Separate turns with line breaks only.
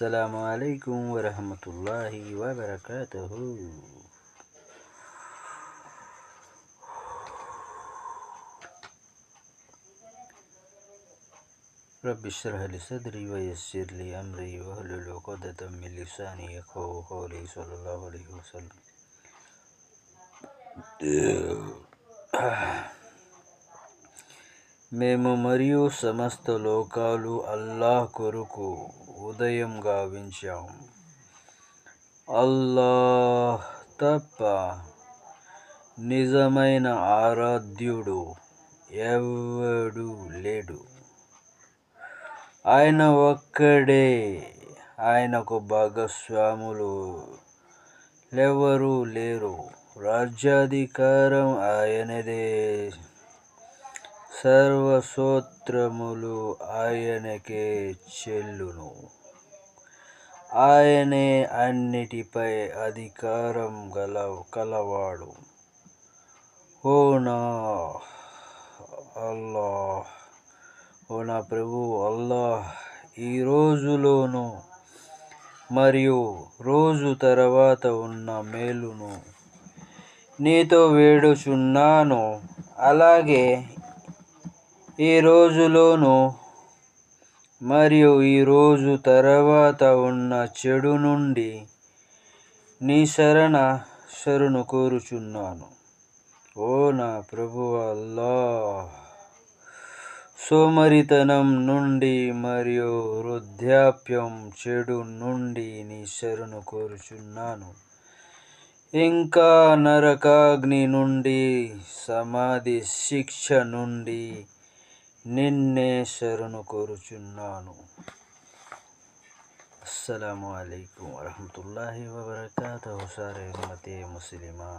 అస్సలాము అలైకుం వరహమతుల్లాహి వబరకాతుహు. రబ్బి ఇష్రహ్ లీ సద్రీ వయస్సిర్ లీ అమ్రీ వహ్లుల్ ఉక్దతం మిన్ లిసానీ యఫ్ఖహూ ఖౌలీ. సల్లల్లాహు అలైహి వసల్లం. మేము మరియు సమస్త లోకాలు అల్లాహ్ కొరకు ఉదయం గావించాము. అల్లాహ్ తప్ప నిజమైన ఆరాధ్యుడు ఎవడు లేడు. ఆయన ఒక్కడే, ఆయనకు భాగస్వాములు లెవరూ లేరు. రాజ్యాధికారం ఆయనదే, సర్వస్తోత్రములు ఆయనకే చెల్లును. ఆయనే అన్నిటిపై అధికారం కలవాడు. ఓ నా ప్రభు అల్లాహ్, ఈ రోజులోను మరియు రోజు తర్వాత ఉన్న మేలును నీతో వేడుచున్నాను. అలాగే ఈ రోజులోను మరియు ఈ రోజు తర్వాత ఉన్న చెడు నుండి నీ శరణు కోరుచున్నాను. ఓ నా ప్రభువు అల్లాహ్, సోమరితనం నుండి మరియు వృద్ధాప్యం చెడు నుండి నీ శరణు కోరుచున్నాను. ఇంకా నరకాగ్ని నుండి, సమాధి శిక్ష నుండి నిన్నే శరణు కోరుచున్నాను. అస్సలాము అలైకుం వరహమతుల్లాహి వబరకాతుహు. సారే ఉమ్మతే ముస్లిమా.